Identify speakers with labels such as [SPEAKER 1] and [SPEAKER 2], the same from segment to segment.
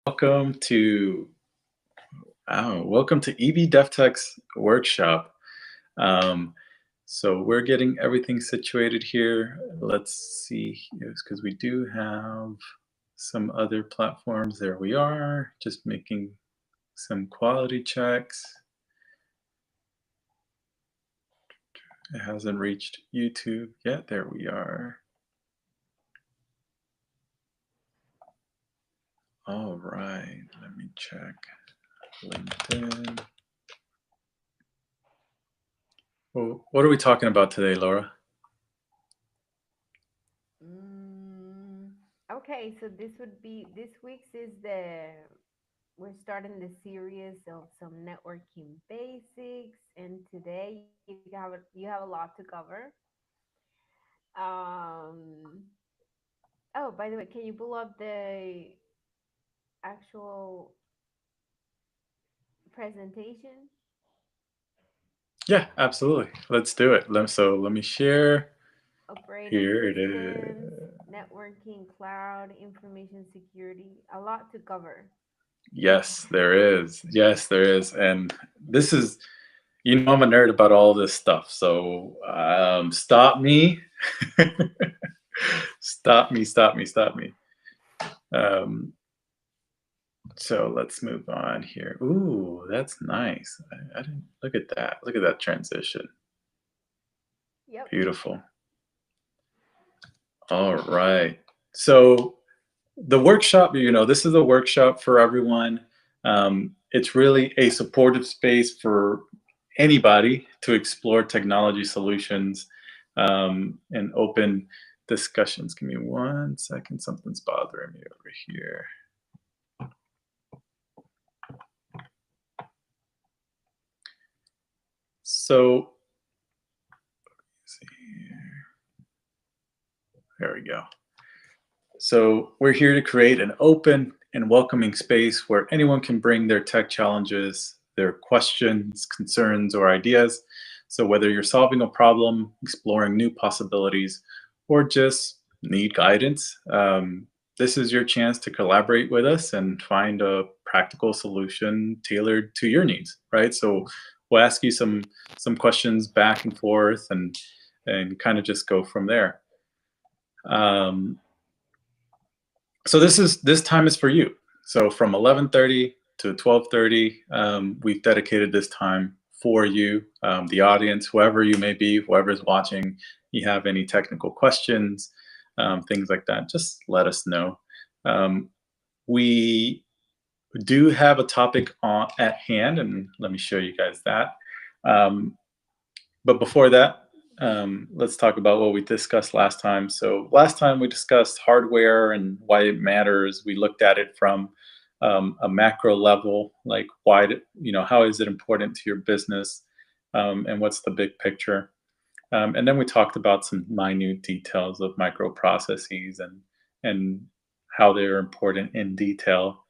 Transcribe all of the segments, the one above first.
[SPEAKER 1] welcome to welcome to EB DevTech's workshop. Um, so we're getting everything situated here. Let's see, because we do have some other platforms. There we are, just making some quality checks. It hasn't reached YouTube yet. There we are. All right, let me check LinkedIn. Well, what are we talking about today, Laura?
[SPEAKER 2] Okay, so this week's is we're starting the series of some networking basics, and today you have a lot to cover. Um, oh, by the way, can you pull up the actual presentation?
[SPEAKER 1] Yeah, absolutely. Let's do it. Let me share.
[SPEAKER 2] Operating
[SPEAKER 1] Here it
[SPEAKER 2] systems,
[SPEAKER 1] is.
[SPEAKER 2] networking, cloud, information security, a lot to cover.
[SPEAKER 1] Yes, there is. Yes, there is. And this is, I'm a nerd about all this stuff. So stop me. Stop me. Um, so let's move on here. Ooh, that's nice. I didn't look at that. Look at that transition.
[SPEAKER 2] Yep.
[SPEAKER 1] Beautiful. All right. So the workshop, this is a workshop for everyone. It's really a supportive space for anybody to explore technology solutions and open discussions. Give me 1 second. Something's bothering me over here. So, let's see here. There we go. So we're here to create an open and welcoming space where anyone can bring their tech challenges, their questions, concerns, or ideas. So whether you're solving a problem, exploring new possibilities, or just need guidance, this is your chance to collaborate with us and find a practical solution tailored to your needs, right? So we'll ask you some questions back and forth and kind of just go from there. Um, so this time is for you. So from 11:30 to 12:30, we've dedicated this time for you, the audience, whoever you may be, whoever's watching. You have any technical questions, things like that, just let us know. Um, we do have a topic at hand, and let me show you guys that. Um, but before that, let's talk about what we discussed last time. So last time we discussed hardware and why it matters. We looked at it from a macro level, like how is it important to your business, and what's the big picture. And then we talked about some minute details of microprocesses and how they're important in detail,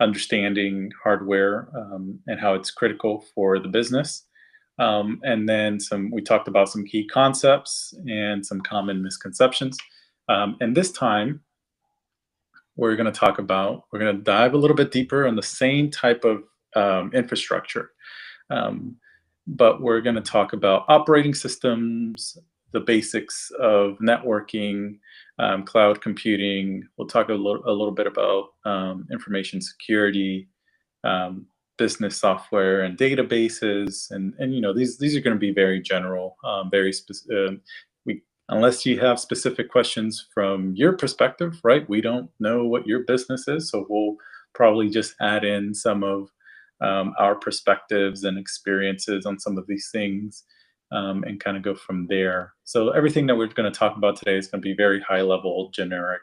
[SPEAKER 1] understanding hardware and how it's critical for the business. And then we talked about some key concepts and some common misconceptions. And this time, we're going to dive a little bit deeper on the same type of infrastructure. Um, but we're going to talk about operating systems, the basics of networking, cloud computing. We'll talk a little bit about information security, um, business software and databases, and these are going to be very general, very specific. We Unless you have specific questions from your perspective, right? We don't know what your business is, so we'll probably just add in some of our perspectives and experiences on some of these things, and kind of go from there. So everything that we're going to talk about today is going to be very high level, generic,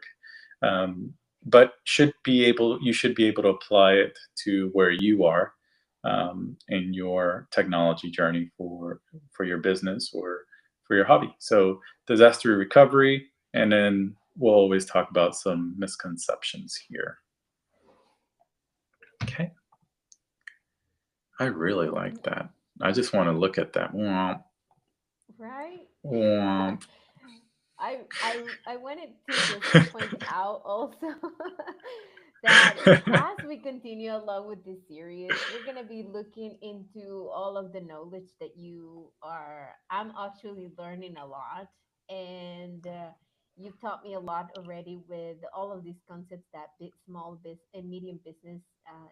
[SPEAKER 1] um, but you should be able to apply it to where you are in your technology journey for your business or for your hobby. So disaster recovery, and then we'll always talk about some misconceptions here. Okay. I really like that. I just want to look at that. Womp,
[SPEAKER 2] Right?
[SPEAKER 1] womp.
[SPEAKER 2] I wanted to just point out also that last week continue along with this series, we're gonna be looking into all of the knowledge that you are. I'm actually learning a lot, and you've taught me a lot already with all of these concepts that big, small business and medium business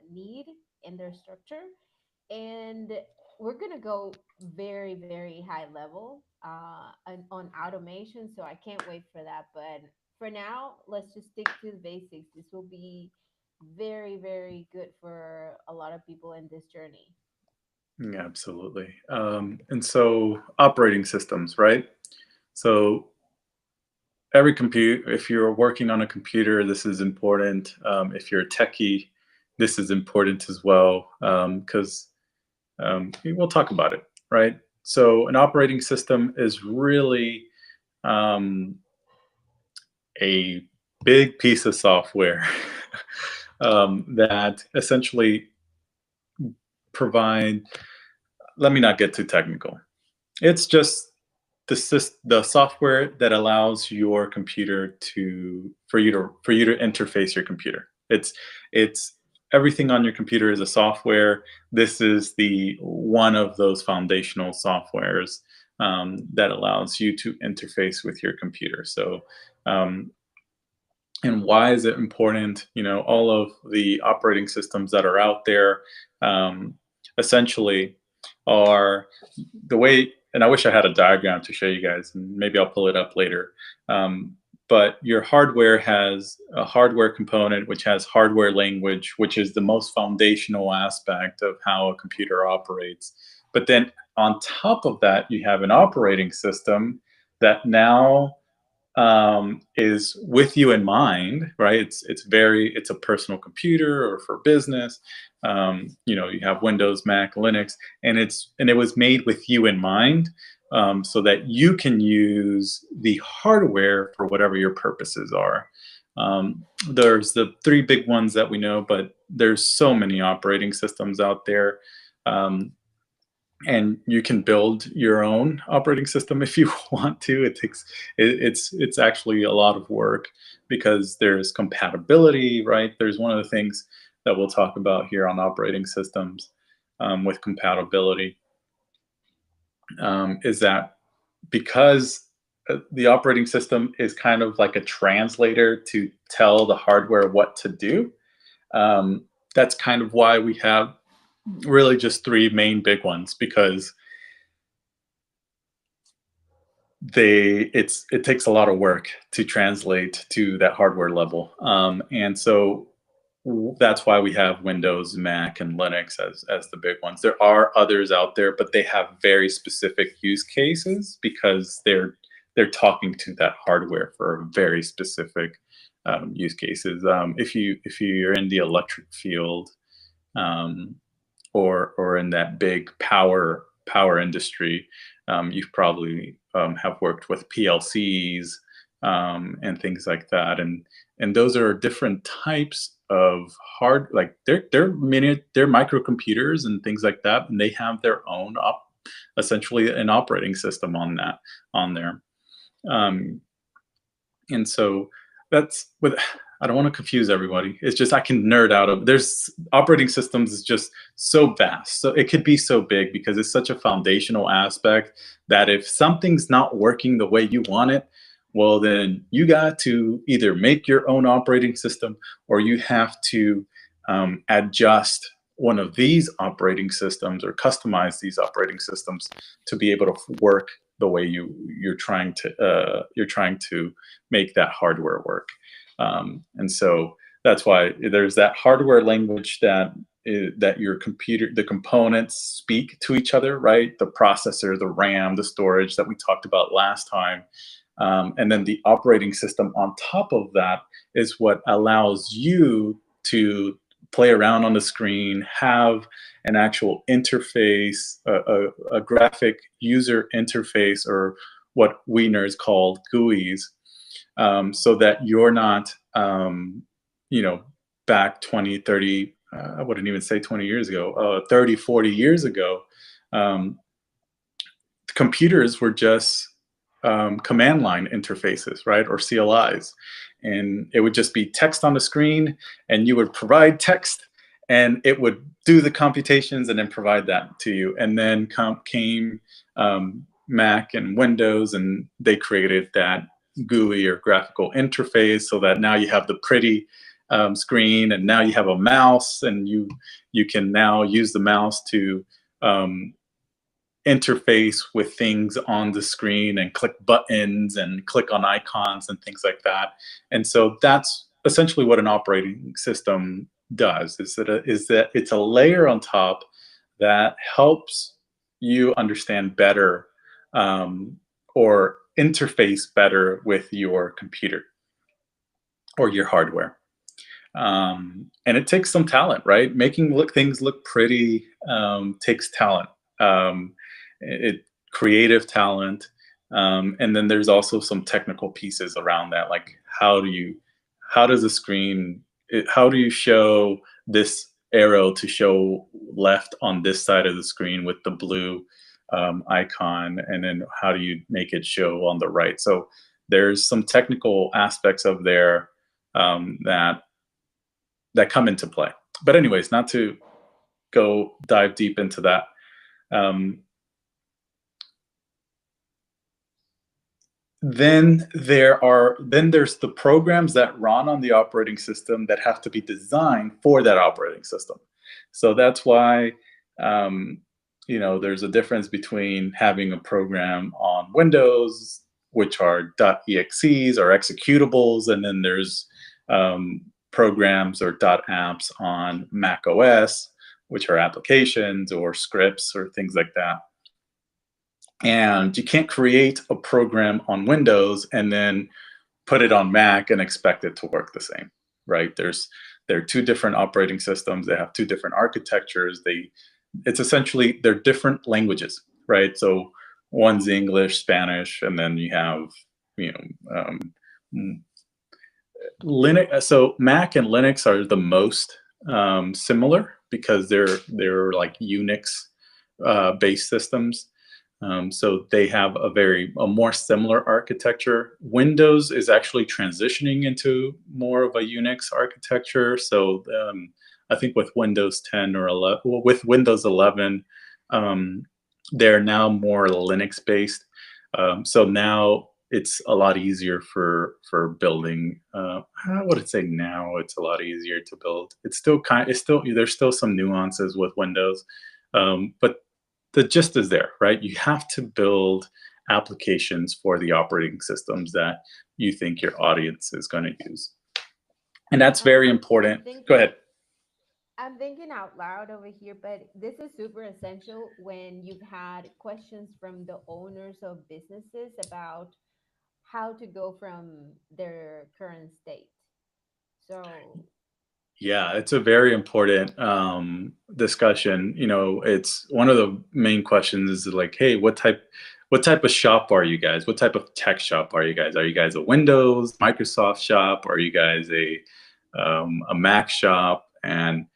[SPEAKER 2] need in their structure. And we're gonna go very, very high level on automation. So I can't wait for that. But for now, let's just stick to the basics. This will be very, very good for a lot of people in this journey.
[SPEAKER 1] Yeah, absolutely. And so operating systems, right? So every computer, if you're working on a computer, this is important. If you're a techie, this is important as well, because we'll talk about it, right? So an operating system is really um, a big piece of software that essentially provide. Let me not get too technical. It's just the software that allows your computer to for you to interface your computer. It's everything on your computer is a software. This is the one of those foundational softwares that allows you to interface with your computer. So um, and why is it important? You know, all of the operating systems that are out there um, essentially are the way. And I wish I had a diagram to show you guys, and maybe I'll pull it up later. Um, but your hardware has a hardware component, which has hardware language, which is the most foundational aspect of how a computer operates. But then on top of that, you have an operating system that now is with you in mind, right? It's a personal computer or for business. You know, you have Windows, Mac, Linux, and it was made with you in mind, so that you can use the hardware for whatever your purposes are. There's the three big ones that we know, but there's so many operating systems out there. Um, and you can build your own operating system if you want to. It's actually a lot of work because there's compatibility, right? There's one of the things that we'll talk about here on operating systems with compatibility is that because the operating system is kind of like a translator to tell the hardware what to do. That's kind of why we have really just three main big ones, because it takes a lot of work to translate to that hardware level, and so that's why we have Windows, Mac, and Linux as the big ones. There are others out there, but they have very specific use cases because they're talking to that hardware for very specific use cases. If you're in the electric field, um, or in that big power industry, you've probably have worked with PLCs and things like that, and those are different types of like they're microcomputers and things like that, and they have their own essentially an operating system on there. Um, and so that's with I don't want to confuse everybody. It's just I can nerd out of there's operating systems is just so vast. So it could be so big because it's such a foundational aspect that if something's not working the way you want it, well then you got to either make your own operating system or you have to adjust one of these operating systems or customize these operating systems to be able to work the way you're trying to make that hardware work. And so that's why there's that hardware language that your computer, the components speak to each other, right? The processor, the RAM, the storage that we talked about last time. And then the operating system on top of that is what allows you to play around on the screen, have an actual interface, a graphic user interface, or what we nerds call GUIs, so that you're not, you know, back 20, 30, I wouldn't even say 20 years ago, 30, 40 years ago, um, computers were just command line interfaces, right? Or CLIs. And it would just be text on the screen, and you would provide text, and it would do the computations and then provide that to you. And then came Mac and Windows, and they created that GUI or graphical interface, so that now you have the pretty screen, and now you have a mouse, and you can now use the mouse to um, interface with things on the screen and click buttons and click on icons and things like that. And so that's essentially what an operating system does, is that it's a layer on top that helps you understand better, or interface better with your computer or your hardware. And it takes some talent, right? Making things look pretty takes talent. It creative talent, and then there's also some technical pieces around that, like how does a screen, how do you show this arrow to show left on this side of the screen with the blue icon, and then how do you make it show on the right? So there's some technical aspects of there that come into play. But anyways, not to go dive deep into that. Then there's the programs that run on the operating system that have to be designed for that operating system. So that's why there's a difference between having a program on Windows, which are .exes or executables, and then there's programs or .apps on Mac OS, which are applications or scripts or things like that. And you can't create a program on Windows and then put it on Mac and expect it to work the same, right? There are two different operating systems. They have two different architectures. They're different languages, right? So one's English, Spanish, and then you have, Linux. So Mac and Linux are the most similar because they're like Unix based systems. So they have a more similar architecture. Windows is actually transitioning into more of a Unix architecture. So I think with Windows 10 or 11, with Windows 11, they're now more Linux based. So now it's a lot easier for building. I would say now it's a lot easier to build. There's still some nuances with Windows, but the gist is there, right? You have to build applications for the operating systems that you think your audience is going to use. And that's very important. Go ahead.
[SPEAKER 2] I'm thinking out loud over here, but this is super essential when you've had questions from the owners of businesses about how to go from their current state. So
[SPEAKER 1] yeah, it's a very important discussion. It's one of the main questions is like, hey, what type of shop are you guys? What type of tech shop are you guys? Are you guys a Windows, Microsoft shop? Are you guys a Mac shop? And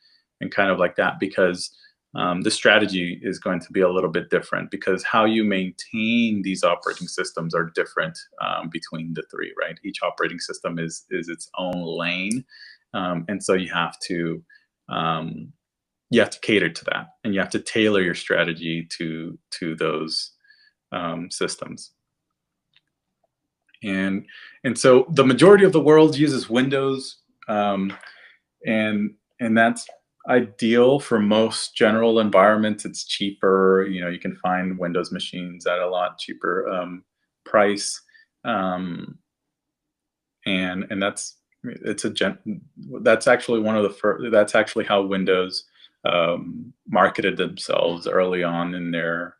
[SPEAKER 1] kind of like that, because the strategy is going to be a little bit different, because how you maintain these operating systems are different between the three, right? Each operating system is its own lane. And so you have to cater to that, and you have to tailor your strategy to those systems. And so the majority of the world uses Windows, and that's ideal for most general environments. It's cheaper. You can find Windows machines at a lot cheaper price, and that's actually one of the first. That's actually how Windows marketed themselves early on in their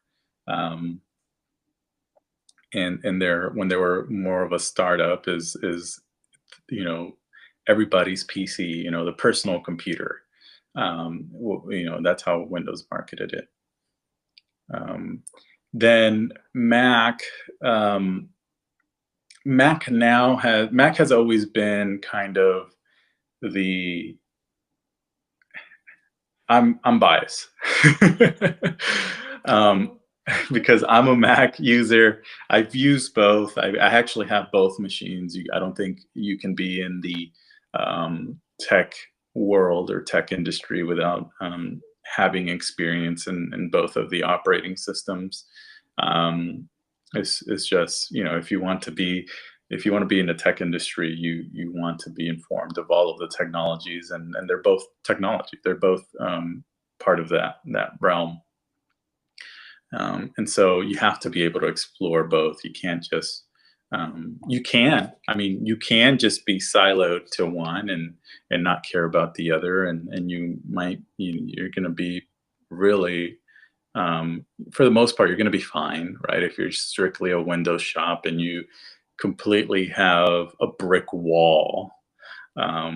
[SPEAKER 1] when they were more of a startup. Is everybody's PC, the personal computer. That's how Windows marketed it. Then Mac. Mac has always been kind of the. I'm biased because I'm a Mac user. I've used both. I actually have both machines. I don't think you can be in the tech world or tech industry without having experience in both of the operating systems. It's just, you know, if you want to be in the tech industry, you want to be informed of all of the technologies, and they're both technology. They're both part of that realm. And so you have to be able to explore both. You can't just I mean, you can just be siloed to one and not care about the other, and you're going to be really for the most part, you're going to be fine, right? If you're strictly a Windows shop and you completely have a brick wall uh,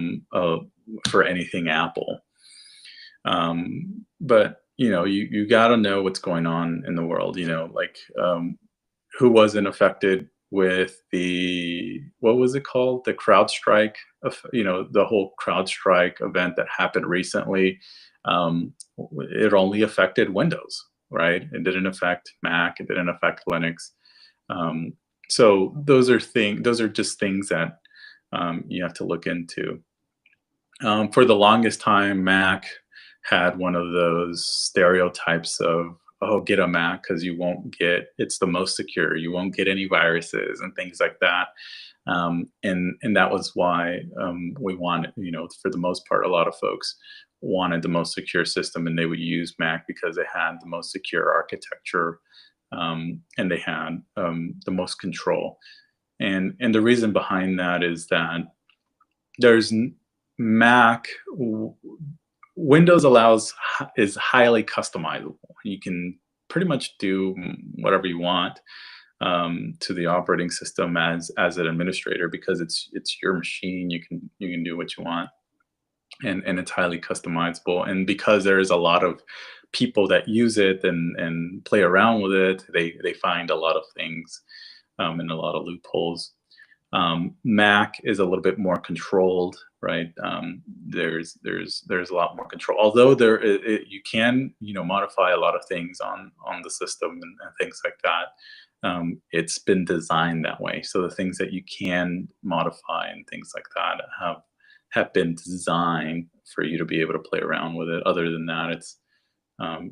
[SPEAKER 1] for anything Apple. But you know, you got to know what's going on in the world. You know, like who wasn't affected with the, what was it called, the CrowdStrike? You know, the whole CrowdStrike event that happened recently. It only affected Windows, right? It didn't affect Mac. It didn't affect Linux. Um, so those are just things that you have to look into. For the longest time, Mac had one of those stereotypes of, oh, get a Mac because it's the most secure. You won't get any viruses and things like that. And that was why we wanted, you know, for the most part, a lot of folks wanted the most secure system, and they would use Mac because it had the most secure architecture, and they had the most control. And the reason behind that is that there's Mac Windows is highly customizable. You can pretty much do whatever you want to the operating system as an administrator, because it's your machine. You can do what you want, and it's highly customizable. And because there is a lot of people that use it and play around with it, they find a lot of things and a lot of loopholes. Mac is a little bit more controlled, right? There's a lot more control. Although you can, you know, modify a lot of things on the system and things like that. It's been designed that way, so the things that you can modify and things like that have been designed for you to be able to play around with it. Other than that, it's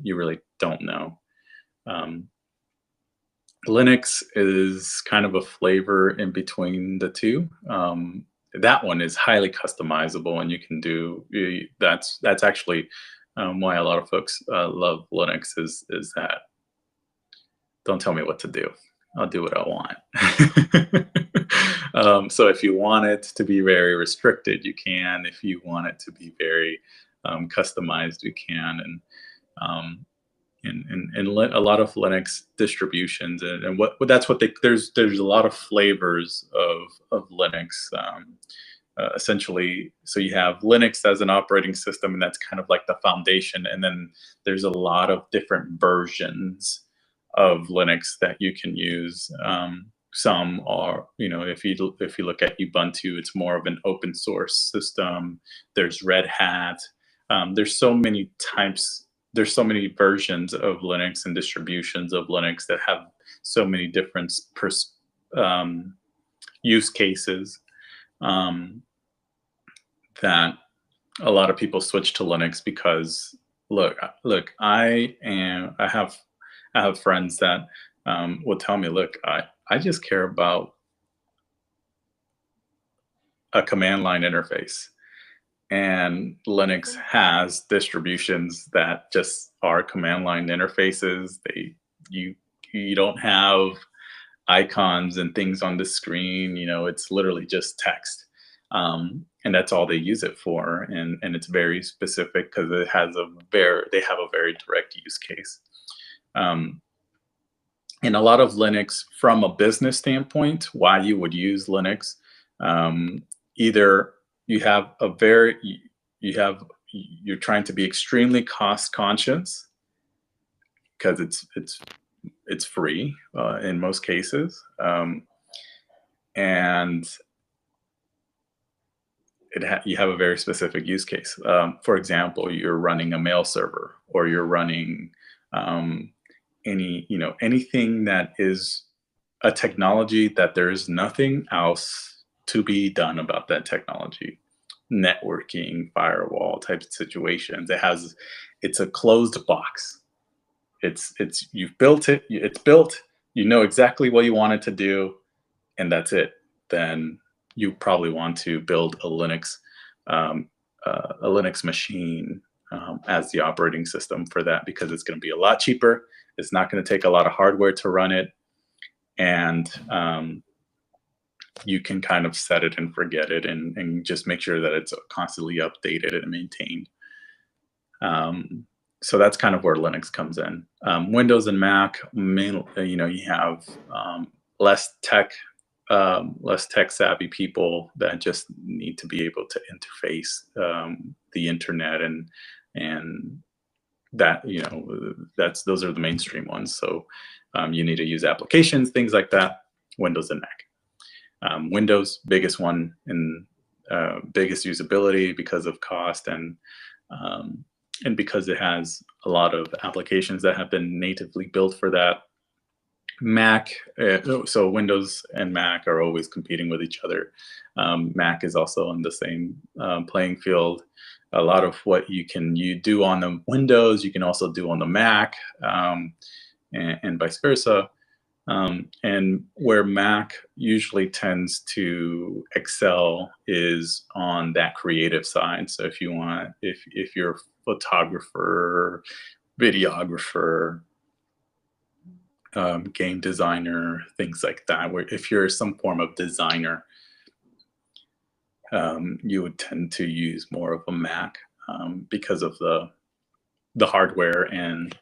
[SPEAKER 1] you really don't know. Um, Linux is kind of a flavor in between the two. That one is highly customizable, and you can do that's actually why a lot of folks love Linux is that, don't tell me what to do. I'll do what I want. So if you want it to be very restricted, you can. If you want it to be very customized, you can. A lot of Linux distributions, and that's what there's a lot of flavors of Linux. Essentially, so you have Linux as an operating system, and that's kind of like the foundation. And then there's a lot of different versions of Linux that you can use. Some are, you know, if you look at Ubuntu, it's more of an open source system. There's Red Hat. There's so many types. There's so many versions of Linux and distributions of Linux that have so many different use cases that a lot of people switch to Linux because look, I have friends that will tell me, look, I just care about a command line interface. And Linux has distributions that just are command line interfaces. You don't have icons and things on the screen. You know, it's literally just text, and that's all they use it for. And it's very specific because they have a very direct use case. And a lot of Linux, from a business standpoint, why you would use Linux, either you're trying to be extremely cost conscious because it's free in most cases, and you have a very specific use case. For example, you're running a mail server, or you're running anything that is a technology that there is nothing else to be done about that technology. networking, firewall type situations. It's a closed box. You've built it. It's built. You know exactly what you want it to do, and that's it. Then you probably want to build um, a Linux machine as the operating system for that, because it's going to be a lot cheaper. It's not going to take a lot of hardware to run it, and you can kind of set it and forget it, and just make sure that it's constantly updated and maintained. So that's kind of where Linux comes in. Windows and Mac, you have less tech, less tech savvy people that just need to be able to interface the internet, and that those are the mainstream ones. So you need to use applications, things like that. Windows and Mac. Windows, biggest one, and biggest usability because of cost, and because it has a lot of applications that have been natively built for that. Mac, so Windows and Mac are always competing with each other. Mac is also on the same playing field. A lot of what you do on the Windows, you can also do on the Mac, and vice versa. And where Mac usually tends to excel is on that creative side. So if you're a photographer, videographer, game designer, things like that, where if you're some form of designer, you would tend to use more of a Mac because of the hardware, and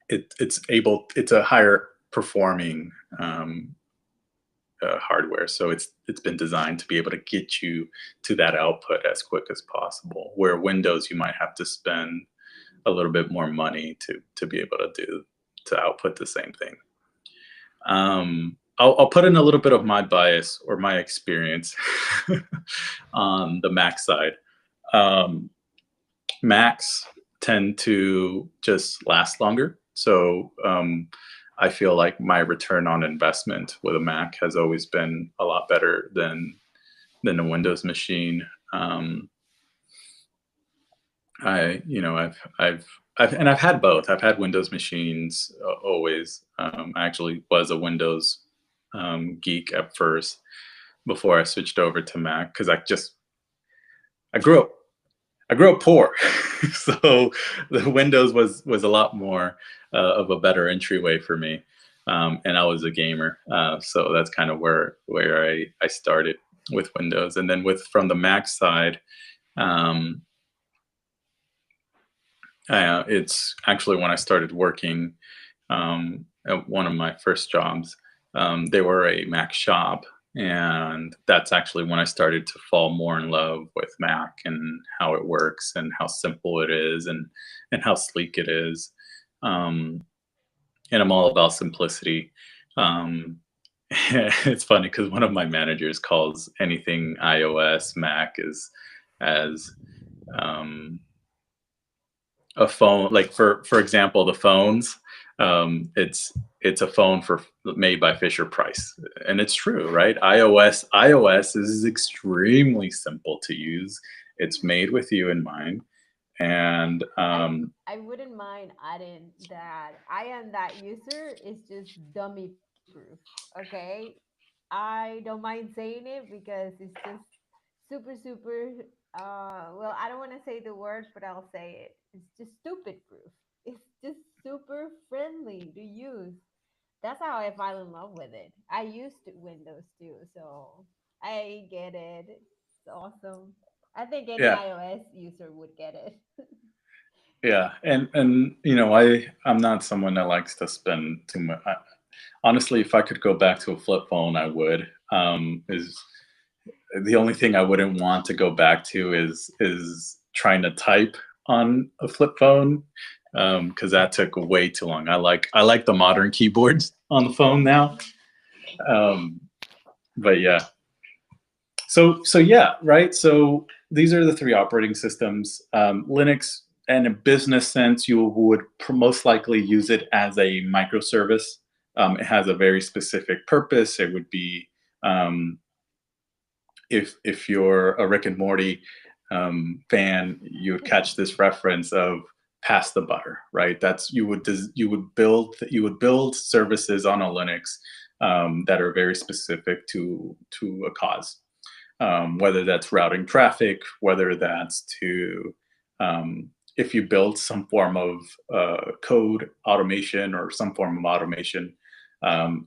[SPEAKER 1] it's a higher performing hardware, so it's been designed to be able to get you to that output as quick as possible. Where Windows, you might have to spend a little bit more money to be able to output the same thing. I'll put in a little bit of my bias or my experience on the Mac side. Macs tend to just last longer. So I feel like my return on investment with a Mac has always been a lot better than a Windows machine. I've had both. I've had Windows machines always. I actually was a Windows geek at first before I switched over to Mac, because I grew up poor, so the Windows was a lot more of a better entryway for me, and I was a gamer, so that's kind of where I started with Windows, and then from the Mac side. It's actually when I started working at one of my first jobs. They were a Mac shop, and that's actually when I started to fall more in love with Mac and how it works and how simple it is, and how sleek it is. And I'm all about simplicity. It's funny because one of my managers calls anything iOS Mac as a phone. Like for example, the phones, it's a phone made by Fisher Price, and it's true, right? iOS is extremely simple to use. It's made with you in mind, and
[SPEAKER 2] I wouldn't mind adding that I am that user is just dummy proof. Okay. I don't mind saying it because it's just super well, I don't want to say the word, but I'll say it. It's just stupid proof. It's just super friendly to use. That's how I fell in love with it. I used Windows too, so I get it. It's awesome. I think any
[SPEAKER 1] yeah,
[SPEAKER 2] iOS user would get it.
[SPEAKER 1] yeah, and I'm not someone that likes to spend too much. Honestly, if I could go back to a flip phone, I would. Is the only thing I wouldn't want to go back to is trying to type on a flip phone, because that took way too long. I like the modern keyboards on the phone now, um, but yeah. So yeah, right. So these are the three operating systems. Linux, in a business sense, you would most likely use it as a microservice. It has a very specific purpose. It would be if you're a Rick and Morty fan, you would catch this reference of pass the butter, right? That's you would build services on a Linux that are very specific to a cause, whether that's routing traffic, whether that's to if you build some form of code automation or some form of automation,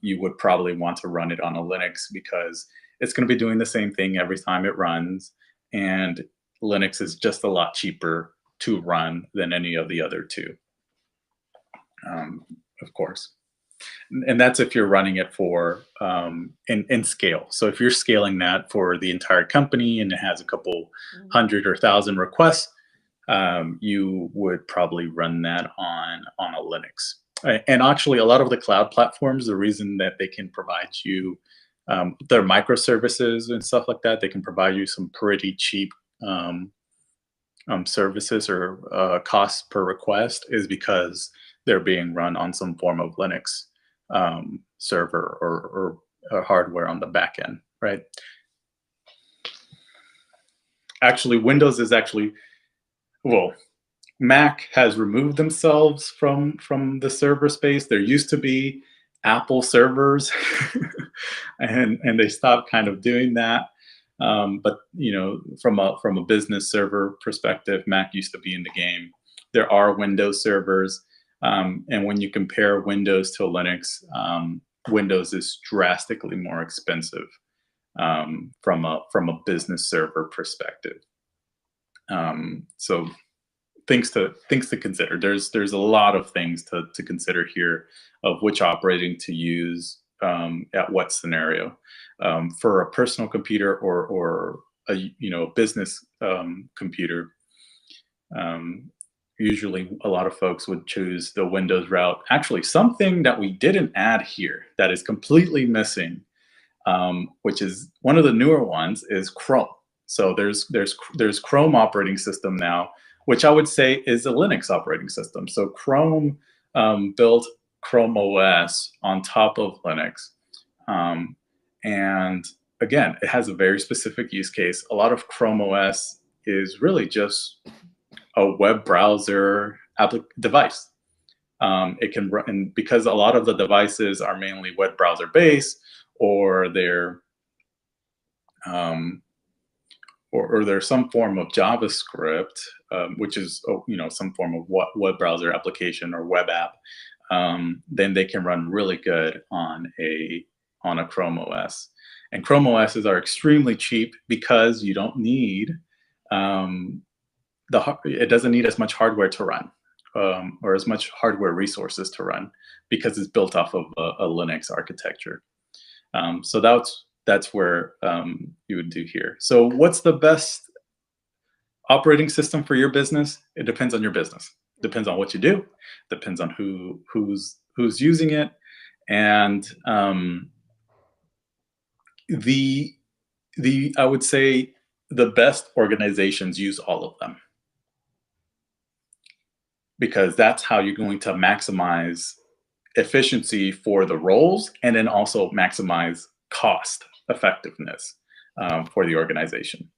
[SPEAKER 1] you would probably want to run it on a Linux because it's going to be doing the same thing every time it runs. And Linux is just a lot cheaper to run than any of the other two, of course. And that's if you're running it for in scale. So if you're scaling that for the entire company and it has a couple
[SPEAKER 2] Mhm.
[SPEAKER 1] hundred or thousand requests, you would probably run that on a Linux. And actually, a lot of the cloud platforms, the reason that they can provide you their microservices and stuff like that, they can provide you some pretty cheap um, services or costs per request, is because they're being run on some form of Linux server or hardware on the back end, right? Actually, Windows is actually, well, Mac has removed themselves from the server space. There used to be Apple servers, and they stopped kind of doing that. But from a business server perspective, Mac used to be in the game. There are Windows servers, and when you compare Windows to Linux, Windows is drastically more expensive from a business server perspective. So things to consider. There's a lot of things to consider here of which operating to use at what scenario. For a personal computer or a business computer, um, usually a lot of folks would choose the Windows route. Actually, something that we didn't add here that is completely missing, which is one of the newer ones, is Chrome. So there's Chrome operating system now, which I would say is a Linux operating system. So Chrome built Chrome OS on top of Linux, um, and again, it has a very specific use case. A lot of Chrome OS is really just a web browser device. It can run, and because a lot of the devices are mainly web browser based, or they're um, or there's some form of JavaScript, which is some form of web browser application or web app, then they can run really good on a Chrome OS. And Chrome OSs are extremely cheap because you don't need um, it doesn't need as much hardware to run, or as much hardware resources to run, because it's built off of a Linux architecture. So that's where you would do here. So what's the best operating system for your business? It depends on your business. Depends on what you do. Depends on who's using it, and the I would say the best organizations use all of them, because that's how you're going to maximize efficiency for the roles, and then also maximize cost effectiveness for the organization.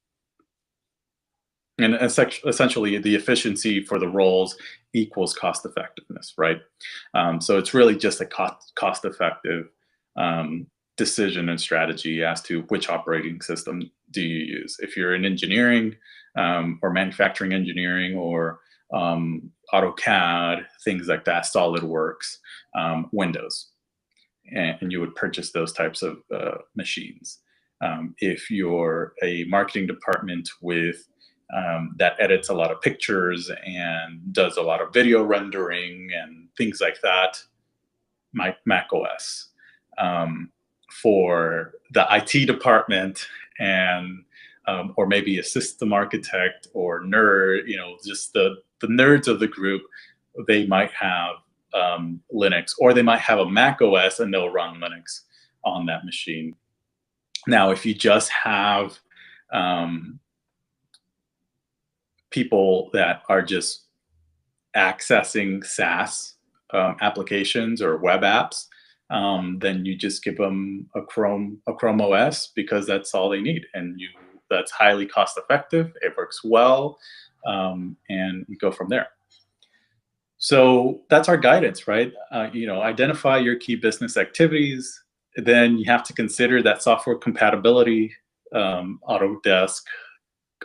[SPEAKER 1] And essentially, the efficiency for the roles equals cost effectiveness, right? So it's really just a cost effective decision and strategy as to which operating system do you use. If you're in engineering or manufacturing engineering or AutoCAD, things like that, SolidWorks, Windows, and you would purchase those types of machines. If you're a marketing department that edits a lot of pictures and does a lot of video rendering and things like that, Mac OS. For the IT department and or maybe a system architect or nerd, just the nerds of the group, they might have Linux, or they might have a Mac OS and they'll run Linux on that machine. Now, if you just have people that are just accessing SaaS applications or web apps, then you just give them a Chrome OS because that's all they need, and you that's highly cost effective. It works well, and we go from there. So that's our guidance, right? Identify your key business activities. Then you have to consider that software compatibility, Autodesk,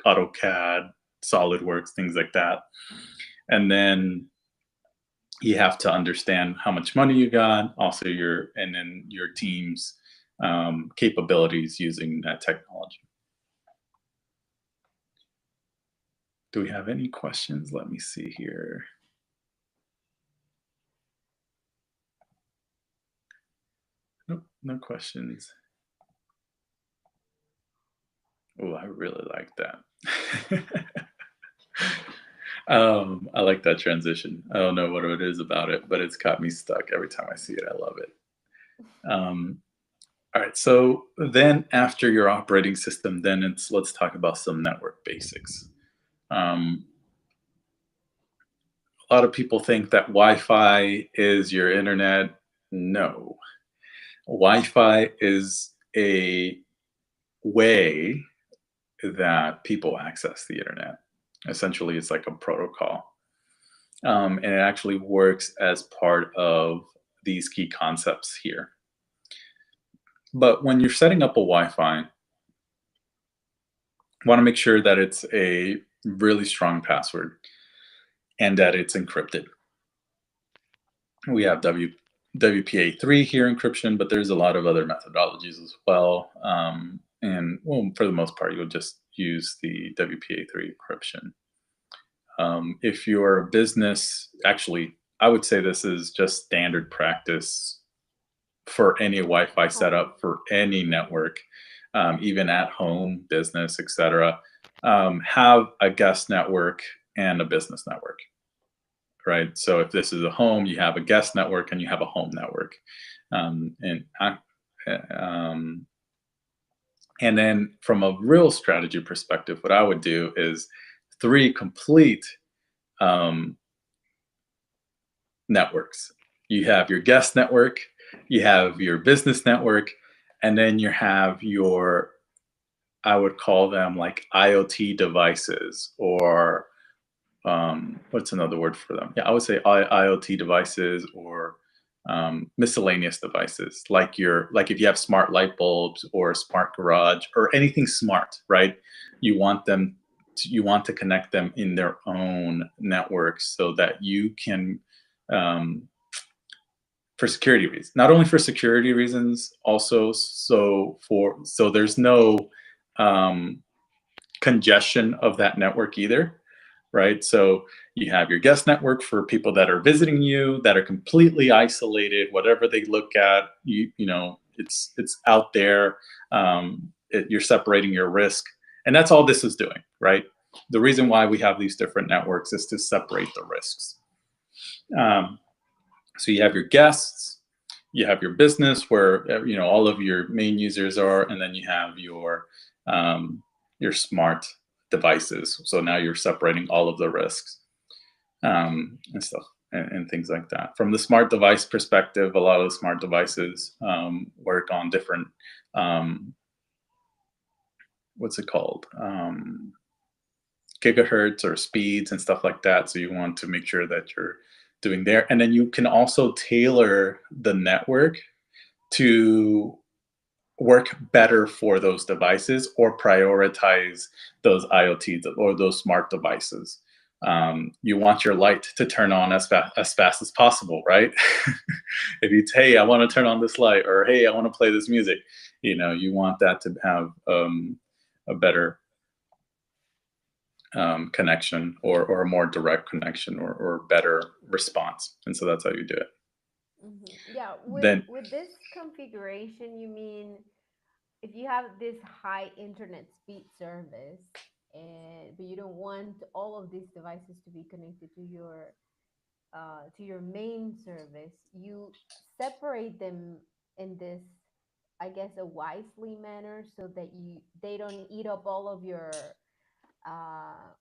[SPEAKER 1] AutoCAD, SolidWorks, things like that. And then you have to understand how much money you got, also and then your team's capabilities using that technology. Do we have any questions? Let me see here. Nope, no questions. Oh, I really like that. I like that transition. I don't know what it is about it, but it's got me stuck every time I see it. I love it. Um, all right, so then after your operating system, then let's talk about some network basics. Um, a lot of people think that Wi-Fi is your internet. No, Wi-Fi is a way that people access the internet. Essentially, it's like a protocol. And it actually works as part of these key concepts here. But when you're setting up a Wi-Fi, want to make sure that it's a really strong password and that it's encrypted. We have WPA3 here encryption, but there's a lot of other methodologies as well. And well, for the most part, you'll just use the WPA3 encryption. If you're a business, actually, I would say this is just standard practice for any Wi-Fi
[SPEAKER 2] Home.
[SPEAKER 1] setup for any network, even at home, business, etc. Have a guest network and a business network, right? So if this is a home, you have a guest network and you have a home network, and um, and then from a real strategy perspective, what I would do is three complete um, networks. You have your guest network, you have your business network, and then you have your, I would call them like IoT devices, or what's another word for them? Yeah, I would say IoT devices, or miscellaneous devices, like if you have smart light bulbs or smart garage or anything smart, right? You want you want to connect them in their own networks so that you can, um, for security reasons, not only for security reasons, also so there's no um, congestion of that network either, right? So you have your guest network for people that are visiting you, that are completely isolated. Whatever they look at, it's out there. You're separating your risk, and that's all this is doing, right? The reason why we have these different networks is to separate the risks. Um, so you have your guests, you have your business where all of your main users are, and then you have your smart devices. So now you're separating all of the risks, and stuff, and things like that. From the smart device perspective, a lot of the smart devices work on different, what's it called, gigahertz or speeds and stuff like that. So you want to make sure that you're doing there, and then you can also tailor the network to work better for those devices, or prioritize those IoT or those smart devices. You want your light to turn on as fast as possible, right? If you hey, I want to turn on this light, or hey, I want to play this music, you want that to have a better connection, or a more direct connection, or better response. And so that's how you do it.
[SPEAKER 2] Yeah,
[SPEAKER 1] Then
[SPEAKER 2] with this configuration, you mean if you have this high internet speed service, and but you don't want all of these devices to be connected to your main service, you separate them in this, I guess, a wisely manner, so that they don't eat up all of your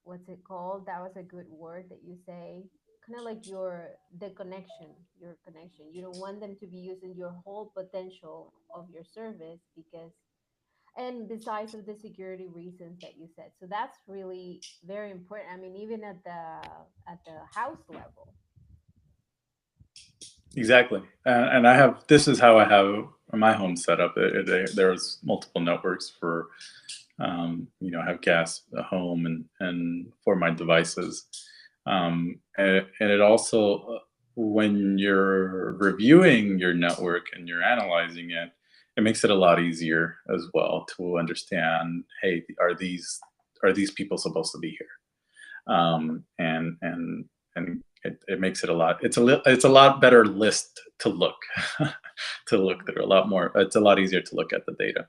[SPEAKER 2] what's it called? That was a good word that you say. kind of like your connection. You don't want them to be using your whole potential of your service, because, and besides of the security reasons that you said. So that's really very important. I mean, even at the house level.
[SPEAKER 1] Exactly. And I have, this is how I have my home set up. There's multiple networks for, I have gas at home and for my devices. And it also, when you're reviewing your network and you're analyzing it, it makes it a lot easier as well to understand, hey, are these people supposed to be here? And it makes it a lot. It's a lot better list to look to look through. A lot more. It's a lot easier to look at the data.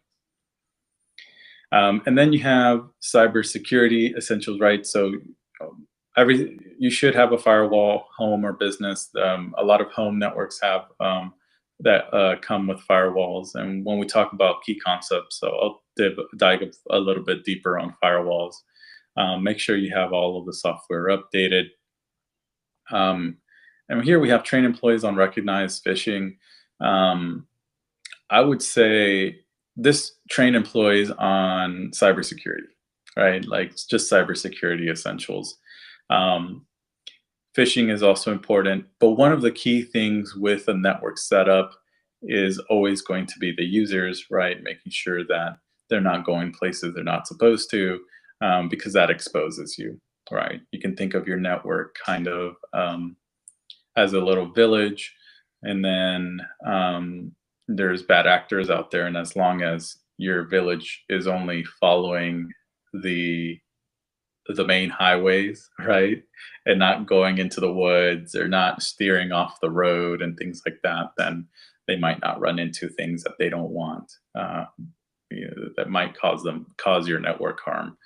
[SPEAKER 1] And then you have cybersecurity essentials, right? So you should have a firewall, home or business. A lot of home networks have that come with firewalls. And when we talk about key concepts, so I'll dive a little bit deeper on firewalls. Make sure you have all of the software updated. And here we have train employees on recognized phishing. I would say this train employees on cybersecurity, right? Like it's just cybersecurity essentials. Um, Phishing is also important, but one of the key things with a network setup is always going to be the users, right? Making sure that they're not going places they're not supposed to, because that exposes you, right? You can think of your network kind of as a little village, and then there's bad actors out there, and as long as your village is only following the the main highways, right? And not going into the woods or not steering off the road and things like that, then they might not run into things that they don't want, that might cause your network harm.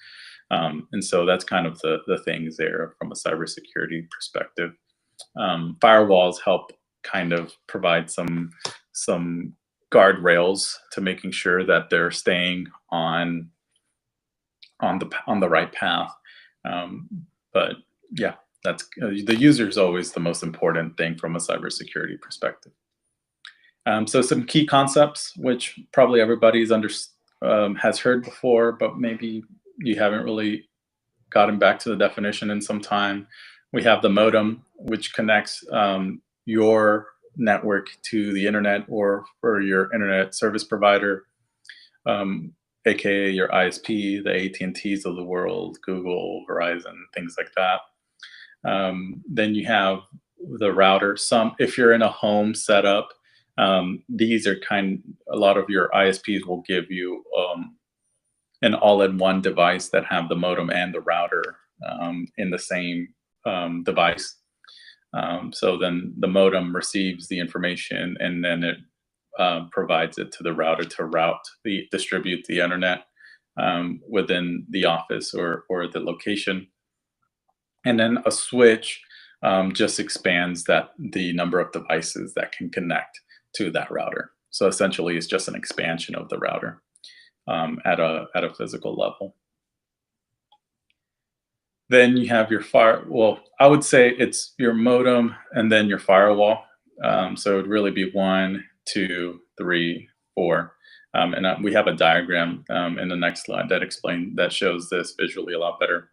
[SPEAKER 1] And so that's kind of the things there from a cybersecurity perspective. Firewalls help kind of provide some guardrails to making sure that they're staying on the right path. Um, but yeah, that's the user is always the most important thing from a cybersecurity perspective. So some key concepts, which probably everybody's has heard before, but maybe you haven't really gotten back to the definition in some time. We have the modem, which connects your network to the internet or for your internet service provider, um, aka your ISP, the AT&Ts of the world, Google, Verizon, things like that. Then you have the router. If you're in a home setup, these are a lot of your ISPs will give you an all-in-one device that have the modem and the router in the same device. So then the modem receives the information and then it provides it to the router to distribute the internet within the office or the location. And then a switch just expands the number of devices that can connect to that router. So essentially, it's just an expansion of the router at a physical level. Then you have your well, I would say it's your modem and then your firewall. So it would really be 1, 2, 3, 4. And we have a diagram in the next slide that shows this visually a lot better.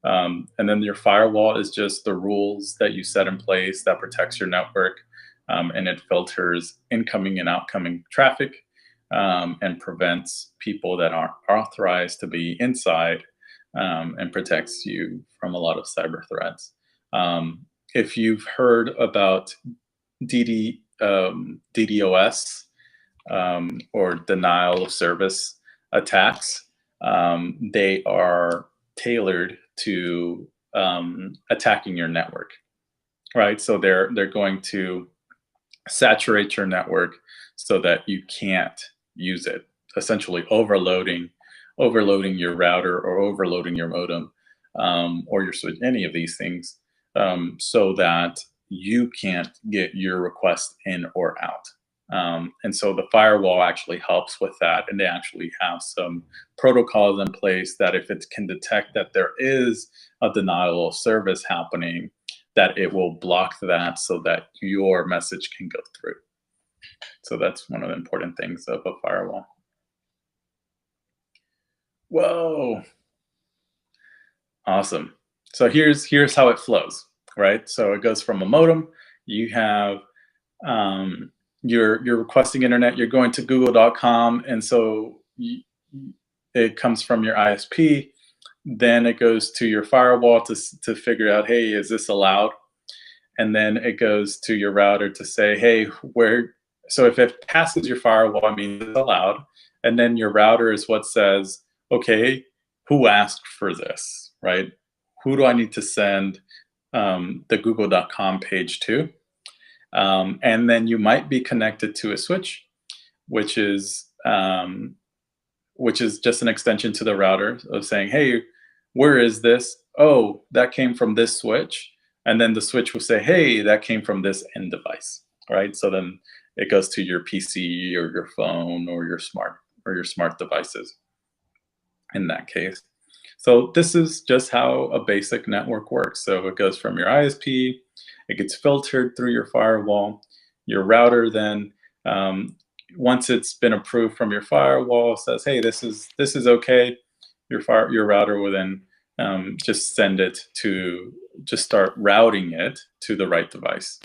[SPEAKER 1] And then your firewall is just the rules that you set in place that protects your network, and it filters incoming and outgoing traffic, and prevents people that aren't authorized to be inside, and protects you from a lot of cyber threats. If you've heard about DDoS, or denial of service attacks, they are tailored to attacking your network, right? So they're going to saturate your network so that you can't use it, essentially overloading your router or overloading your modem, or your switch, any of these things, so that you can't get your request in or out. And so the firewall actually helps with that. And they actually have some protocols in place that if it can detect that there is a denial of service happening, that it will block that so that your message can go through. So that's one of the important things of a firewall. Whoa. Awesome. So here's how it flows, right? So it goes from a modem. You have you're requesting internet. You're going to google.com, and so it comes from your ISP. Then it goes to your firewall to figure out, hey, is this allowed? And then it goes to your router to say, hey, where? So if it passes your firewall, I mean it's allowed. And then your router is what says, okay, who asked for this, right? Who do I need to send the google.com page to? And then you might be connected to a switch, which is just an extension to the router of saying, hey, where is this? Oh, that came from this switch. And then the switch will say, hey, that came from this end device, right? So then it goes to your PC or your phone or your smart devices in that case. So this is just how a basic network works. So it goes from your ISP, it gets filtered through your firewall. Your router then, once it's been approved from your firewall, says, hey, this is okay. Your router will then just send it to, just start routing it to the right device.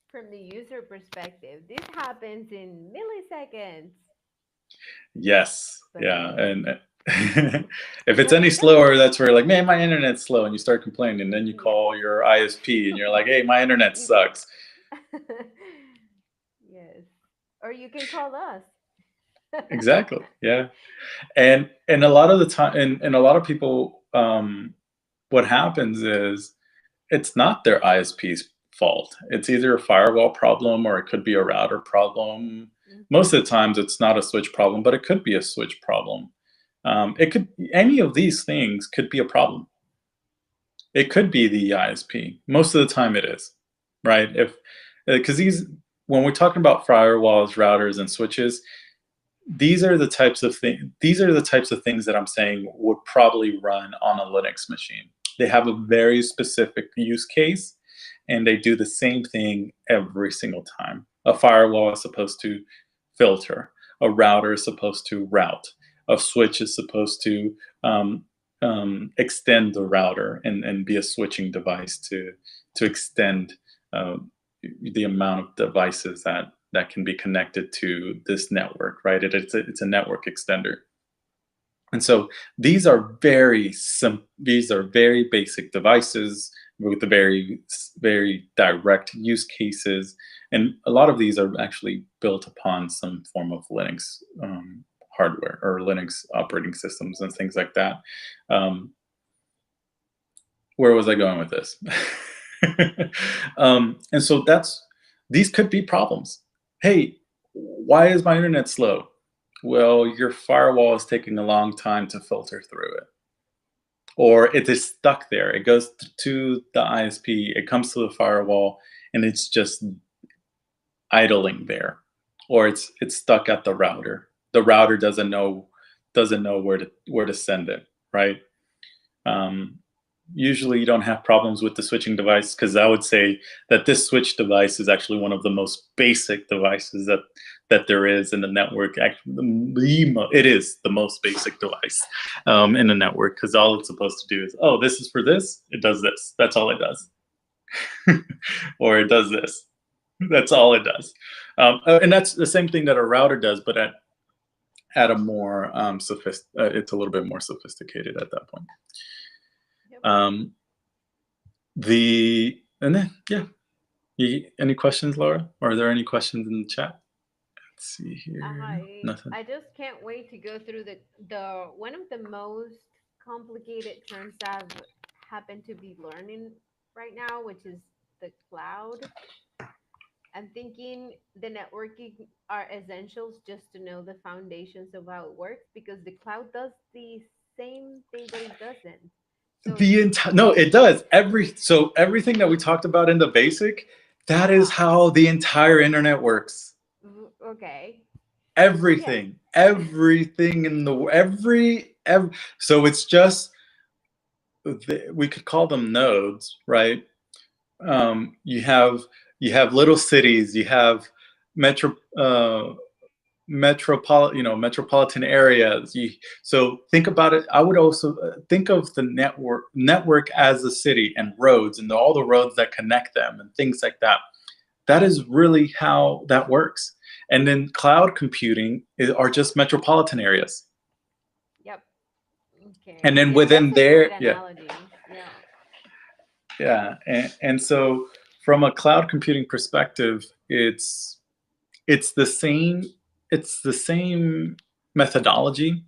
[SPEAKER 2] From the user perspective, this happens in milliseconds.
[SPEAKER 1] Yes. Yeah. And if it's any slower, that's where like, man, my internet's slow, and you start complaining, and then you call your ISP and you're like, hey, my internet sucks.
[SPEAKER 2] Yes. Or you can call us.
[SPEAKER 1] Exactly. Yeah. And a lot of the time, and a lot of people, what happens is it's not their ISP's fault. It's either a firewall problem or it could be a router problem. Most of the times it's not a switch problem, but it could be a switch problem. It could, any of these things could be a problem. It could be the ISP. Most of the time it is, right? Because when we're talking about firewalls, routers, and switches, these are the types of things that I'm saying would probably run on a Linux machine. They have a very specific use case, and they do the same thing every single time. A firewall is supposed to filter. A router is supposed to route. A switch is supposed to extend the router and be a switching device to extend the amount of devices that can be connected to this network, right? It's a network extender. And so these are very basic devices with the very direct use cases, and a lot of these are actually built upon some form of Linux hardware or Linux operating systems and things like that. Where was I going with this? And so these could be problems. Hey, why is my internet slow? Well, your firewall is taking a long time to filter through it. Or it is stuck there. It goes to the ISP, it comes to the firewall, and it's just idling there. Or it's stuck at the router. The router doesn't know where to send it, right? Usually you don't have problems with the switching device, because I would say that this switch device is actually one of the most basic devices that there is in the network. Actually, it is the most basic device in the network, because all it's supposed to do is, oh, this is for this, it does this. That's all it does. Or it does this. That's all it does. And that's the same thing that a router does, but at a more it's a little bit more sophisticated at that point. Any questions, Laura? Or are there any questions in the chat? Let's see here. Nothing.
[SPEAKER 2] I just can't wait to go through the one of the most complicated terms I've happened to be learning right now, which is the cloud. I'm thinking the networking are essentials just to know the foundations of how it works, because the cloud does the same thing, but it doesn't.
[SPEAKER 1] No, it does. Everything that we talked about in the basic, that is how the entire internet works.
[SPEAKER 2] Okay.
[SPEAKER 1] Everything in the so it's just we could call them nodes, right? You have little cities, you have metro metropolitan areas. So think about it. I would also think of the network as a city and roads and all the roads that connect them and things like that. That is really how that works. And then cloud computing are just metropolitan areas.
[SPEAKER 2] Yep. Okay.
[SPEAKER 1] And then
[SPEAKER 2] Yeah, that's
[SPEAKER 1] within
[SPEAKER 2] a great
[SPEAKER 1] there, yeah,
[SPEAKER 2] analogy. Yeah.
[SPEAKER 1] yeah. And so from a cloud computing perspective, it's the same it's the same methodology.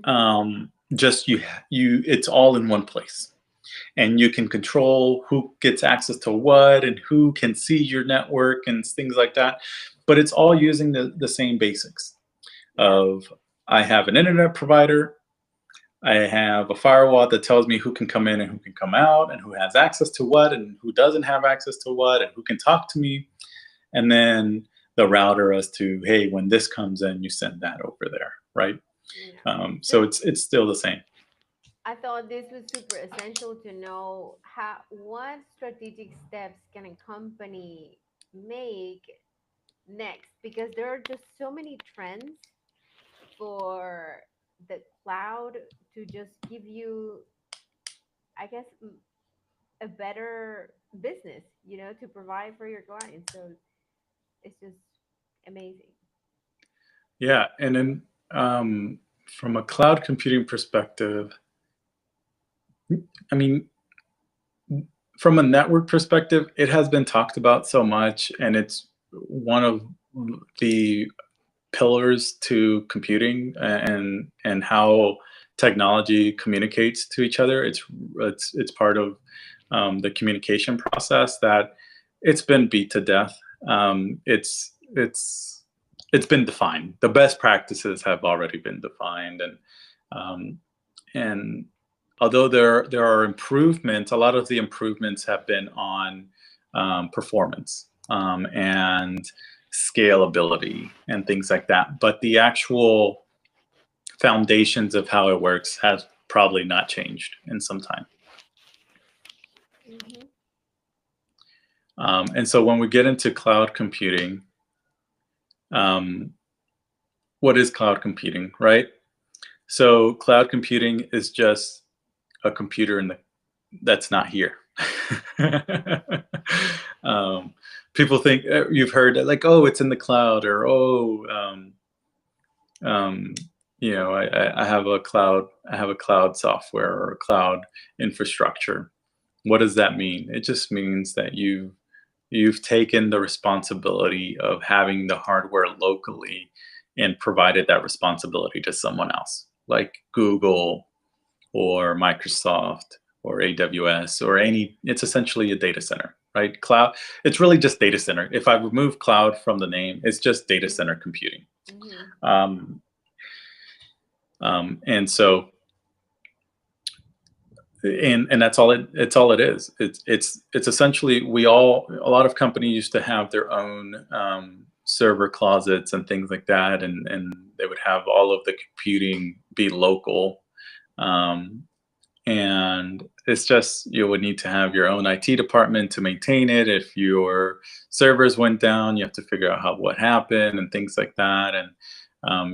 [SPEAKER 2] Mm-hmm.
[SPEAKER 1] Just it's all in one place, and you can control who gets access to what and who can see your network and things like that. But it's all using the same basics
[SPEAKER 2] Yeah.
[SPEAKER 1] of, I have an internet provider, I have a firewall that tells me who can come in and who can come out and who has access to what and who doesn't have access to what and who can talk to me. And then the router as to, hey, when this comes in, you send that over there, right?
[SPEAKER 2] Yeah.
[SPEAKER 1] So
[SPEAKER 2] This
[SPEAKER 1] it's still the same.
[SPEAKER 2] I thought this was super essential to know how what strategic steps can a company make next, because there are just so many trends for the cloud to just give you, I guess, a better business, to provide for your clients. So it's just amazing.
[SPEAKER 1] Yeah, and then from a cloud computing perspective, I mean, from a network perspective, it has been talked about so much, and it's one of the pillars to computing and how technology communicates to each other. It's part of the communication process that it's been beat to death. It's been defined. The best practices have already been defined, um, and although there are improvements, a lot of the improvements have been on performance and scalability and things like that. But the actual foundations of how it works has probably not changed in some time.
[SPEAKER 2] Mm-hmm.
[SPEAKER 1] And so when we get into cloud computing, um, what is cloud computing, right? So cloud computing is just a computer that's not here. um, People think, you've heard like, oh, it's in the cloud, or oh, um, I have a cloud software or a cloud infrastructure. What does that mean? It just means that you've taken the responsibility of having the hardware locally and provided that responsibility to someone else, like Google or Microsoft or AWS or any. It's essentially a data center, right? Cloud, it's really just data center. If I remove cloud from the name, it's just data center computing.
[SPEAKER 2] Mm-hmm.
[SPEAKER 1] Um, and so, and that's all it is. It's essentially, a lot of companies used to have their own server closets and things like that, and they would have all of the computing be local. Um, and it's just, you would need to have your own IT department to maintain it. If your servers went down, you have to figure out what happened and things like that. And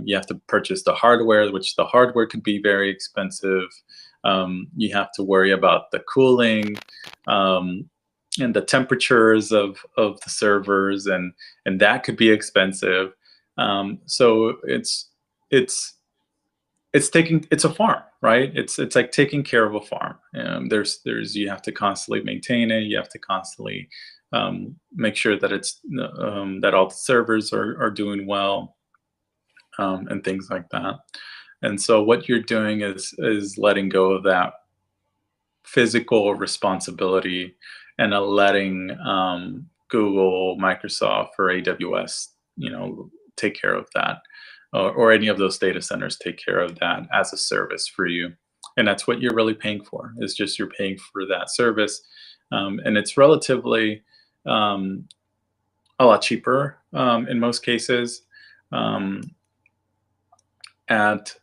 [SPEAKER 1] you have to purchase the hardware, which the hardware could be very expensive. You have to worry about the cooling and the temperatures of the servers, and that could be expensive. So it's a farm, right? It's like taking care of a farm. There's you have to constantly maintain it. You have to constantly make sure that that all the servers are doing well, and things like that. And so what you're doing is letting go of that physical responsibility and letting Google, Microsoft, or AWS, take care of that, or any of those data centers take care of that as a service for you. And that's what you're really paying for. Is just you're paying for that service, and it's relatively a lot cheaper in most cases. Um, at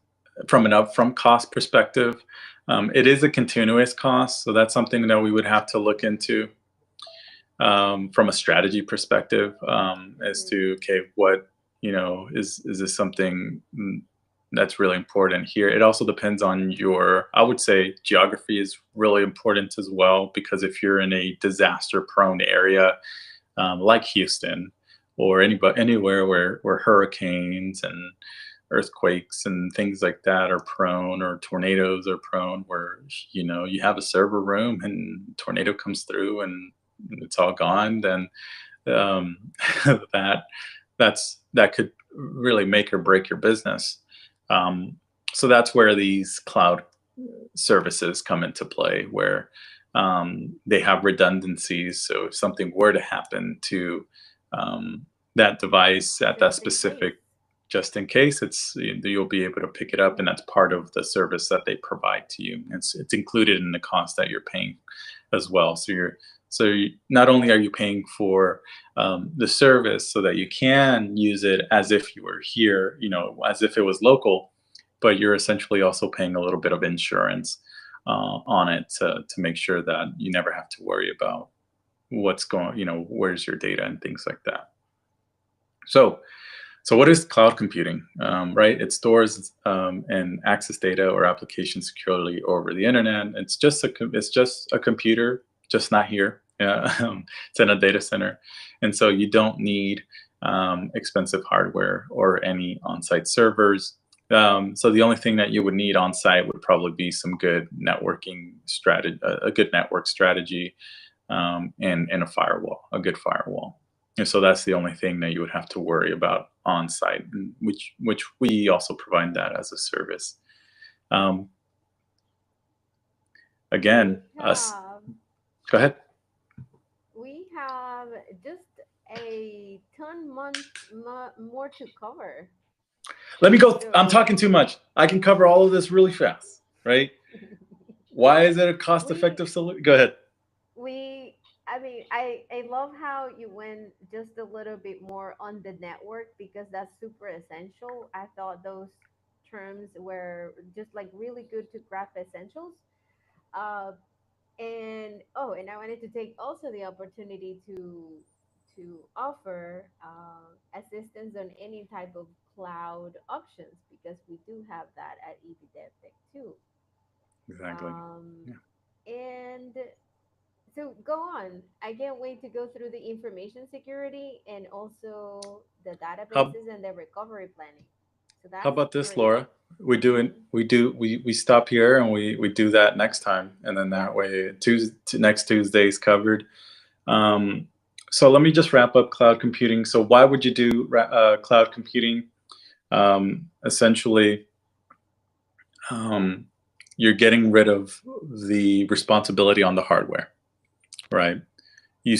[SPEAKER 1] From an upfront cost perspective, It is a continuous cost, so that's something that we would have to look into from a strategy perspective, as
[SPEAKER 2] Mhm.
[SPEAKER 1] to, okay, what, is this something that's really important here? It also depends on I would say geography is really important as well, because if you're in a disaster prone area, like Houston, or anywhere where hurricanes and earthquakes and things like that are prone, or tornadoes are prone, where you have a server room and tornado comes through and it's all gone, then um, that that could really make or break your business. Um, so that's where these cloud services come into play, where they have redundancies. So if something were to happen to that device at that
[SPEAKER 2] Just in case.
[SPEAKER 1] specific, just in case, you'll be able to pick it up, and that's part of the service that they provide to you. It's included in the cost that you're paying as well. Not only are you paying for the service so that you can use it as if you were here, as if it was local, but you're essentially also paying a little bit of insurance on it to make sure that you never have to worry about where's your data and things like that. So, so what is cloud computing? Right, it stores and access data or application securely over the internet. It's just a computer, just not here. It's in a data center, and so you don't need expensive hardware or any on-site servers. So the only thing that you would need on site would probably be some good networking strategy, a good network strategy, and a good firewall. And so that's the only thing that you would have to worry about on site, which we also provide that as a service. Um,
[SPEAKER 2] We
[SPEAKER 1] again, us.
[SPEAKER 2] have
[SPEAKER 1] Go ahead.
[SPEAKER 2] we have just a more to cover.
[SPEAKER 1] Let me go. I'm
[SPEAKER 2] So
[SPEAKER 1] talking too much. I can cover all of this really fast, right? Why is it a
[SPEAKER 2] we
[SPEAKER 1] cost-effective solution? Go ahead.
[SPEAKER 2] we I mean, I love how you went just a little bit more on the network because that's super essential. I thought those terms were just like really good to grasp essentials. Uh, and oh, and I wanted to take also the opportunity to offer assistance on any type of cloud options because we do have that at DevTech too.
[SPEAKER 1] Exactly.
[SPEAKER 2] Um,
[SPEAKER 1] Yeah.
[SPEAKER 2] and so go on. I can't wait to go through the information security and also the
[SPEAKER 1] How
[SPEAKER 2] databases and the recovery planning. So
[SPEAKER 1] How
[SPEAKER 2] that's
[SPEAKER 1] about this,
[SPEAKER 2] great.
[SPEAKER 1] Laura? We do it.
[SPEAKER 2] Hmm.
[SPEAKER 1] We stop here and we do that next time, and then
[SPEAKER 2] Yeah.
[SPEAKER 1] that way next Tuesday's covered. Um, so let me just wrap up cloud computing. So why would you do cloud computing? Essentially, um, you're getting rid of the responsibility on the hardware, right? You're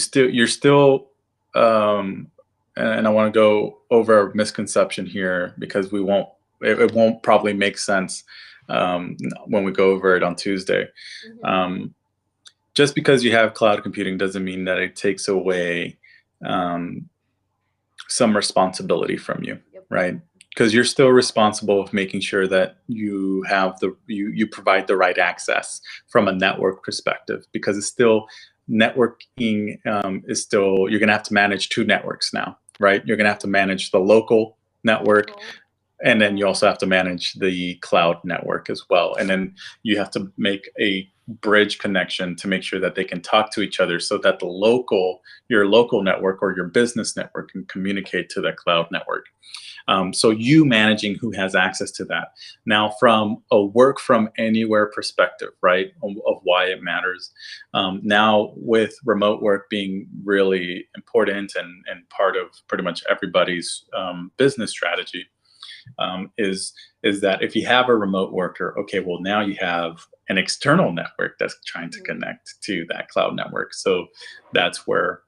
[SPEAKER 1] still, and I want to go over a misconception here because it won't probably make sense when we go over it on Tuesday.
[SPEAKER 2] Hmm.
[SPEAKER 1] Um, just because you have cloud computing doesn't mean that it takes away um, some responsibility from you,
[SPEAKER 2] Yep.
[SPEAKER 1] right? Because you're still responsible of making sure that you provide the right access from a network perspective, because it's still networking, is still, you're going to have to manage two networks now, right? You're going to have to manage the local network,
[SPEAKER 2] Local.
[SPEAKER 1] and then you also have to manage the cloud network as well. And then you have to make a bridge connection to make sure that they can talk to each other, so that your local network or your business network can communicate to the cloud network. So you managing who has access to that. Now, from a work from anywhere perspective, right, of why it matters. Now, with remote work being really important and part of pretty much everybody's business strategy, is that if you have a remote worker, okay, well, now you have an external network that's trying to
[SPEAKER 2] Hmm.
[SPEAKER 1] connect to that cloud network. So that's where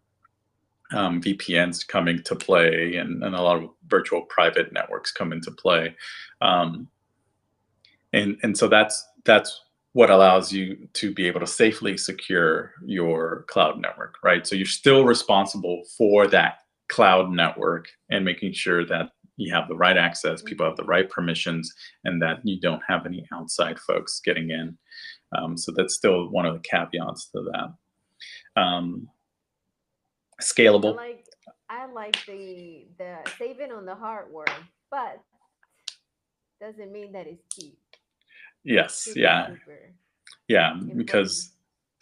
[SPEAKER 1] VPNs come into play, and a lot of virtual private networks come into play. Um, and so that's what allows you to be able to safely secure your cloud network, right? So you're still responsible for that cloud network and making sure that you have the right access, people have the
[SPEAKER 2] Mm-hmm.
[SPEAKER 1] right permissions, and that you don't have any outside folks getting in. So that's still one of the caveats to that.
[SPEAKER 2] I
[SPEAKER 1] Scalable.
[SPEAKER 2] like I like the saving on the hardware, but doesn't mean that it's cheap.
[SPEAKER 1] Yes,
[SPEAKER 2] Super,
[SPEAKER 1] yeah,
[SPEAKER 2] super
[SPEAKER 1] yeah,
[SPEAKER 2] important.
[SPEAKER 1] because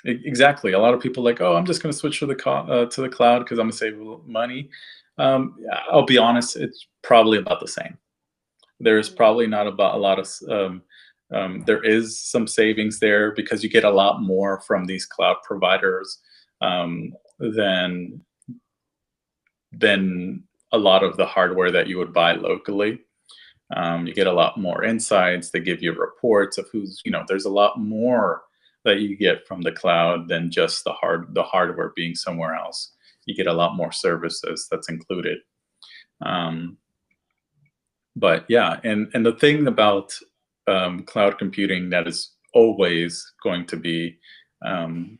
[SPEAKER 1] exactly, a lot of people like, oh, I'm just going to switch to the cloud because I'm going to save a little money. I'll be honest, it's probably about the same. There's
[SPEAKER 2] Mm,
[SPEAKER 1] probably not about a lot of there is some savings there because you get a lot more from these cloud providers than a lot of the hardware that you would buy locally. You get a lot more insights. They give you reports of there's a lot more that you get from the cloud than just the hardware being somewhere else. You get a lot more services that's included. Um, but yeah, and the thing about cloud computing that is always going to be um,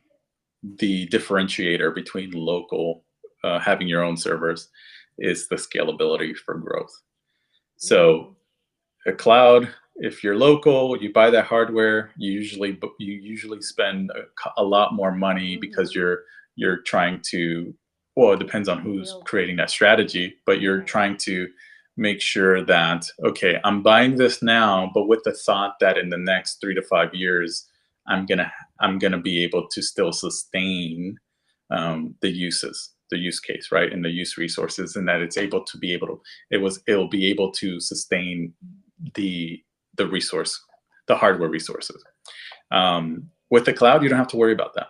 [SPEAKER 1] the differentiator between local having your own servers is the scalability for growth. So
[SPEAKER 2] mm-hmm.
[SPEAKER 1] a cloud, if you're local, you buy that hardware, you usually spend a lot more money because
[SPEAKER 2] Mm-hmm.
[SPEAKER 1] you're trying to, well, it depends on who's
[SPEAKER 2] Build
[SPEAKER 1] creating that strategy, but you're
[SPEAKER 2] right.
[SPEAKER 1] trying to make sure that, okay, I'm buying this now, but with the thought that in the next 3 to 5 years i'm gonna I'm gonna be able to still sustain the use case, right, and the use resources, and that it'll be able to sustain the the resource, the hardware resources. With the cloud, you don't have to worry about that.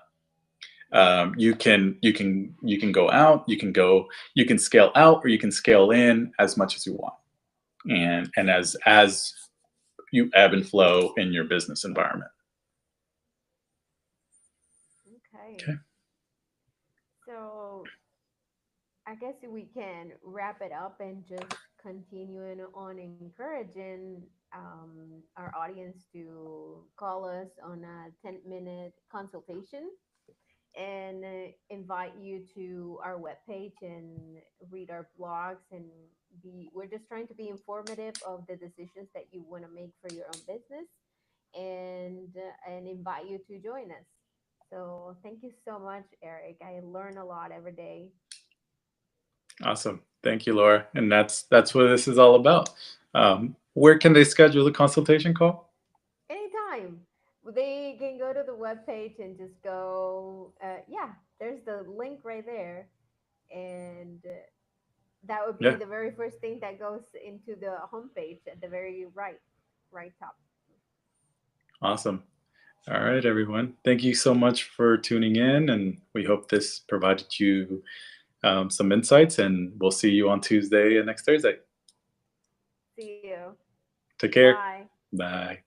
[SPEAKER 1] You can go out, you can scale out, or you can scale in as much as you want, and as you ebb and flow in your business environment.
[SPEAKER 2] Okay.
[SPEAKER 1] Okay.
[SPEAKER 2] So I guess we can wrap it up and just continuing on encouraging our audience to call us on a 10-minute consultation and invite you to our webpage and read our blogs and be we're just trying to be informative of the decisions that you want to make for your own business and invite you to join us. So thank you so much, Eric. I learn a lot every day.
[SPEAKER 1] Awesome. Thank you, Laura. And that's what this is all about. Where can they schedule the consultation call?
[SPEAKER 2] Anytime. They can go to the webpage and just go, yeah, there's the link right there. And that would be
[SPEAKER 1] Yeah.
[SPEAKER 2] the very first thing that goes into the homepage at the very right top.
[SPEAKER 1] Awesome. All right, everyone. Thank you so much for tuning in, and we hope this provided you some insights. And we'll see you on Tuesday and next Thursday.
[SPEAKER 2] See you.
[SPEAKER 1] Take care.
[SPEAKER 2] Bye.
[SPEAKER 1] Bye.